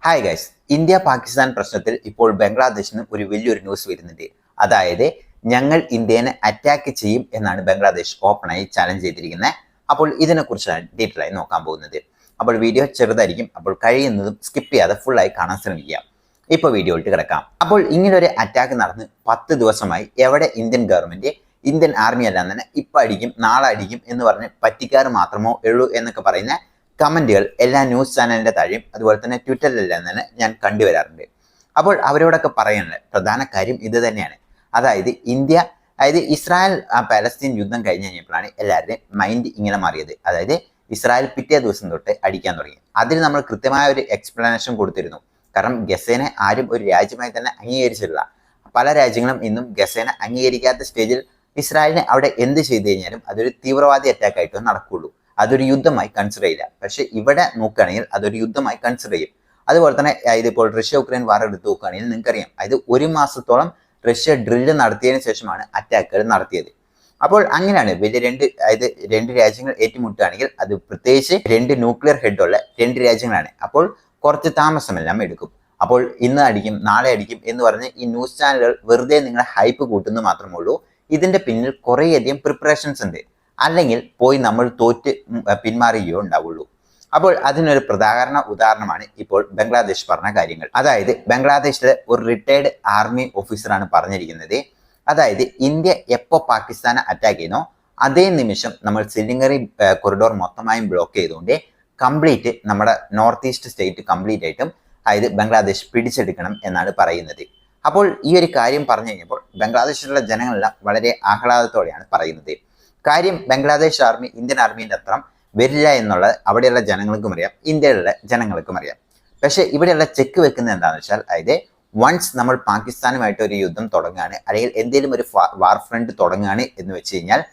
Hi guys, India Pakistan പ്രശ്നത്തിൽ ഇപ്പോൾ ബംഗ്ലാദേശിന് ഒരു വലിയൊരു ന്യൂസ് വരുന്നുണ്ട്. അതായത് ഞങ്ങൾ ഇന്ത്യനെ അറ്റാക്ക് ചെയ്യും എന്നാണ് ബംഗ്ലാദേശ് ഓപ്പണായി ചാലഞ്ച് ചെയ്തിരിക്കുന്നത്. അപ്പോൾ ഇതിനെക്കുറിച്ചാണ് ഡീറ്റെയിൽ ആയി നോക്കാൻ പോകുന്നത്. അപ്പോൾ വീഡിയോ ചെറുതായിരിക്കും, അപ്പോൾ കഴിയുന്നതും സ്കിപ്പ് ചെയ്യാതെ ഫുള്ളായി കാണാൻ ശ്രമിക്കുക. ഇപ്പോൾ വീഡിയോയിലേക്ക് കിടക്കാം. അപ്പോൾ ഇങ്ങനൊരു അറ്റാക്ക് നടന്ന് 10 ദിവസമായി എവിടെ ഇന്ത്യൻ ഗവൺമെന്റ് ഇന്ത്യൻ ആർമി എല്ലാം തന്നെ ഇപ്പം അടിക്കും നാളെ അടിക്കും എന്ന് പറഞ്ഞ് പറ്റിക്കാറ് മാത്രമോ ഉള്ളൂ എന്നൊക്കെ പറയുന്ന കമന്റുകൾ എല്ലാ ന്യൂസ് ചാനലിന്റെ താഴെയും അതുപോലെ തന്നെ ട്വിറ്ററിലെല്ലാം തന്നെ ഞാൻ കണ്ടുവരാറുണ്ട്. അപ്പോൾ അവരോടൊക്കെ പറയാനുള്ള പ്രധാന കാര്യം ഇത് തന്നെയാണ്. അതായത് ഇസ്രായേൽ പാലസ്തീൻ യുദ്ധം കഴിഞ്ഞ് കഴിഞ്ഞപ്പോഴാണ് എല്ലാവരുടെയും മൈൻഡ് ഇങ്ങനെ മാറിയത്. അതായത് ഇസ്രായേൽ പിറ്റേ ദിവസം തൊട്ട് അടിക്കാൻ തുടങ്ങി. അതിന് നമ്മൾ കൃത്യമായ ഒരു എക്സ്പ്ലനേഷൻ കൊടുത്തിരുന്നു. കാരണം ഗസേനെ ആരും ഒരു രാജ്യമായി തന്നെ അംഗീകരിച്ചിട്ടില്ല. പല രാജ്യങ്ങളും ഇന്നും ഗസേനെ അംഗീകരിക്കാത്ത സ്റ്റേജിൽ ഇസ്രായേലിനെ അവിടെ എന്ത് ചെയ്തു കഴിഞ്ഞാലും അതൊരു തീവ്രവാദി അറ്റാക്ക് ആയിട്ടോ നടക്കുള്ളൂ. അതൊരു യുദ്ധമായി കൺസിഡർ ചെയ്യില്ല. പക്ഷെ ഇവിടെ നോക്കുകയാണെങ്കിൽ അതൊരു യുദ്ധമായി കൺസിഡർ ചെയ്യും. അതുപോലെ തന്നെ ഇതിപ്പോൾ റഷ്യ ഉക്രൈൻ വാർ എടുത്ത് നോക്കുകയാണെങ്കിൽ നിങ്ങൾക്കറിയാം, അതായത് 1 മാസത്തോളം റഷ്യ ഡ്രില്ല് നടത്തിയതിനു ശേഷമാണ് അറ്റാക്കുകൾ നടത്തിയത്. അപ്പോൾ അങ്ങനെയാണ് വലിയ രണ്ട് രാജ്യങ്ങൾ ഏറ്റുമുട്ടുകയാണെങ്കിൽ അത് പ്രത്യേകിച്ച് 2 ന്യൂക്ലിയർ ഹെഡുള്ള 2 രാജ്യങ്ങളാണ്. അപ്പോൾ കുറച്ച് താമസമെല്ലാം എടുക്കും. അപ്പോൾ ഇന്ന് അടിക്കും നാളെ അടിക്കും എന്ന് പറഞ്ഞ് ഈ ന്യൂസ് ചാനലുകൾ വെറുതെ നിങ്ങളെ ഹൈപ്പ് കൂട്ടുന്നു മാത്രമേ ഉള്ളൂ. ഇതിന്റെ പിന്നിൽ കുറേയധികം പ്രിപ്പറേഷൻസ് ഉണ്ട്. അല്ലെങ്കിൽ പോയി നമ്മൾ തോറ്റ് പിന്മാറുകയോ ഉണ്ടാവുള്ളൂ. അപ്പോൾ അതിനൊരു ഉദാഹരണമാണ് ഇപ്പോൾ ബംഗ്ലാദേശ് പറഞ്ഞ കാര്യങ്ങൾ. അതായത് ബംഗ്ലാദേശിലെ ഒരു റിട്ടയർഡ് ആർമി ഓഫീസറാണ് പറഞ്ഞിരിക്കുന്നത്. അതായത് ഇന്ത്യ എപ്പോൾ പാകിസ്ഥാനെ അറ്റാക്ക് ചെയ്യുന്നോ അതേ നിമിഷം നമ്മൾ സിലിംഗറി കൊറിഡോർ മൊത്തമായും ബ്ലോക്ക് ചെയ്തുകൊണ്ട് കംപ്ലീറ്റ് നമ്മുടെ നോർത്ത് ഈസ്റ്റ് സ്റ്റേറ്റ് കംപ്ലീറ്റ് ആയിട്ടും അതായത് ബംഗ്ലാദേശ് പിടിച്ചെടുക്കണം എന്നാണ് പറയുന്നത്. അപ്പോൾ ഈ ഒരു കാര്യം പറഞ്ഞു കഴിഞ്ഞപ്പോൾ ബംഗ്ലാദേശിലുള്ള ജനങ്ങളെല്ലാം വളരെ ആഹ്ലാദത്തോടെയാണ് പറയുന്നത്. കാര്യം ബംഗ്ലാദേശ് ആർമി ഇന്ത്യൻ ആർമീൻ്റെ അത്ര വരില്ല എന്നുള്ളത് അവിടെയുള്ള ജനങ്ങൾക്കും അറിയാം, ഇന്ത്യയിലുള്ള ജനങ്ങൾക്കും അറിയാം. പക്ഷെ ഇവിടെയുള്ള ചെക്ക് വെക്കുന്നത് എന്താണെന്ന് വെച്ചാൽ, അതായത് വൺസ് നമ്മൾ പാകിസ്ഥാനുമായിട്ട് ഒരു യുദ്ധം തുടങ്ങുകയാണ് അല്ലെങ്കിൽ എന്തെങ്കിലും ഒരു വാർ ഫ്രണ്ട് തുടങ്ങുകയാണ് എന്ന് വെച്ച് കഴിഞ്ഞാൽ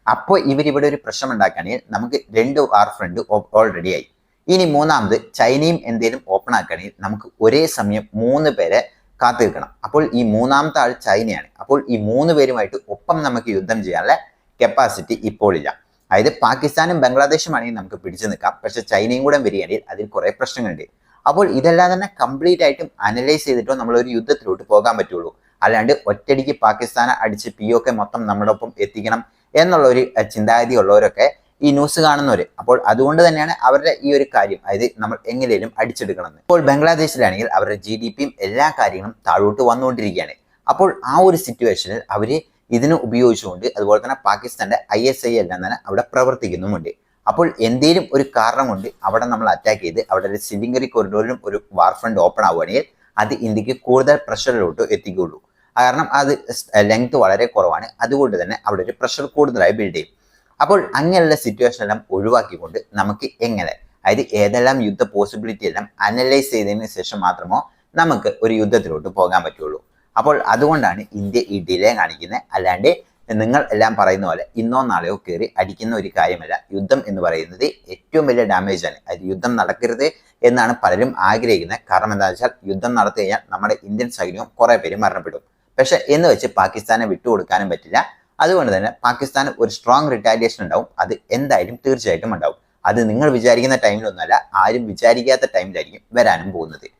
അപ്പോൾ ഇവരിവിടെ ഒരു പ്രശ്നം ഉണ്ടാക്കുകയാണെങ്കിൽ നമുക്ക് 2 വാർ ഫ്രണ്ട് ഓൾറെഡി ആയി. ഇനി മൂന്നാമത് ചൈനയും എന്തെങ്കിലും ഓപ്പൺ ആക്കുകയാണെങ്കിൽ നമുക്ക് ഒരേ സമയം 3 പേരെ കാത്തു നിൽക്കണം. അപ്പോൾ ഈ മൂന്നാമത്തെ ആൾ ചൈനയാണ്. അപ്പോൾ ഈ 3 പേരുമായിട്ട് ഒപ്പം നമുക്ക് യുദ്ധം ചെയ്യാനുള്ള കപ്പാസിറ്റി ഇപ്പോൾ ഇല്ല. അതായത് പാകിസ്ഥാനും ബംഗ്ലാദേശും ആണെങ്കിൽ നമുക്ക് പിടിച്ചു നിൽക്കാം, പക്ഷെ ചൈനയും കൂടെ വരികയാണെങ്കിൽ അതിൽ കുറെ പ്രശ്നങ്ങളുണ്ട്. അപ്പോൾ ഇതെല്ലാം തന്നെ കംപ്ലീറ്റ് ആയിട്ടും അനലൈസ് ചെയ്തിട്ടോ നമ്മൾ ഒരു യുദ്ധത്തിലോട്ട് പോകാൻ പറ്റുള്ളൂ. അല്ലാണ്ട് ഒറ്റയടിക്ക് പാകിസ്ഥാനെ അടിച്ച് POK മൊത്തം നമ്മുടെ ഒപ്പം എത്തിക്കണം എന്നുള്ള ഒരു ചിന്താഗതി ഉള്ളവരൊക്കെ ഈ ന്യൂസ് കാണുന്നവര്. അപ്പോൾ അതുകൊണ്ട് തന്നെയാണ് അവരുടെ ഈ ഒരു കാര്യം, അതായത് നമ്മൾ എങ്ങനെയും അടിച്ചെടുക്കണം. ഇപ്പോൾ ബംഗ്ലാദേശിലാണെങ്കിൽ അവരുടെ GDPയും എല്ലാ കാര്യങ്ങളും താഴോട്ട് വന്നുകൊണ്ടിരിക്കുകയാണ്. അപ്പോൾ ആ ഒരു സിറ്റുവേഷനിൽ അവര് ഇതിനെ ഉപയോഗിച്ചുകൊണ്ട് അതുപോലെ തന്നെ പാകിസ്ഥാന്റെ ISI എല്ലാം തന്നെ അവിടെ പ്രവർത്തിക്കുന്നുമുണ്ട്. അപ്പോൾ എന്തെങ്കിലും ഒരു കാരണം കൊണ്ട് അവിടെ നമ്മൾ അറ്റാക്ക് ചെയ്ത് അവിടെ ഒരു സിലിംഗറി കൊറിഡോറിലും ഒരു വാർ ഫ്രണ്ട് ഓപ്പൺ ആവുകയാണെങ്കിൽ അത് ഇന്ത്യക്ക് കൂടുതൽ പ്രഷറിലോട്ട് എത്തിക്കുകയുള്ളൂ. കാരണം അത് ലെങ്ത് വളരെ കുറവാണ്. അതുകൊണ്ട് തന്നെ അവിടെ ഒരു പ്രഷർ കൂടുതലായി ബിൽഡ് ചെയ്യും. അപ്പോൾ അങ്ങനെയുള്ള സിറ്റുവേഷൻ എല്ലാം ഒഴിവാക്കിക്കൊണ്ട് നമുക്ക് എങ്ങനെ, അതായത് ഏതെല്ലാം യുദ്ധ പോസിബിലിറ്റി എല്ലാം അനലൈസ് ചെയ്തതിന് ശേഷം മാത്രമോ നമുക്ക് ഒരു യുദ്ധത്തിലോട്ട് പോകാൻ പറ്റുള്ളൂ. അപ്പോൾ അതുകൊണ്ടാണ് ഇന്ത്യ ഈ ഡിലേ കാണിക്കുന്നത്. അല്ലാണ്ട് നിങ്ങൾ എല്ലാം പറയുന്ന പോലെ ഇന്നോ നാളെയോ കയറി അടിക്കുന്ന ഒരു കാര്യമല്ല. യുദ്ധം എന്ന് പറയുന്നത് ഏറ്റവും വലിയ ഡാമേജ് ആണ്. അത് യുദ്ധം നടക്കരുത് എന്നാണ് പലരും ആഗ്രഹിക്കുന്നത്. കാരണം എന്താണെന്ന് വെച്ചാൽ യുദ്ധം നടത്തി കഴിഞ്ഞാൽ നമ്മുടെ ഇന്ത്യൻ സൈന്യവും കുറെ പേര് മരണപ്പെടും. പക്ഷെ എന്ന് വെച്ച് പാകിസ്ഥാനെ വിട്ടുകൊടുക്കാനും പറ്റില്ല. അതുകൊണ്ട് തന്നെ പാകിസ്ഥാന് ഒരു സ്ട്രോങ് റിറ്റാലിയേഷൻ ഉണ്ടാവും. അത് എന്തായാലും തീർച്ചയായിട്ടും ഉണ്ടാവും. അത് നിങ്ങൾ വിചാരിക്കുന്ന ടൈമിലൊന്നുമല്ല, ആരും വിചാരിക്കാത്ത ടൈമിലായിരിക്കും വരാനും പോകുന്നത്.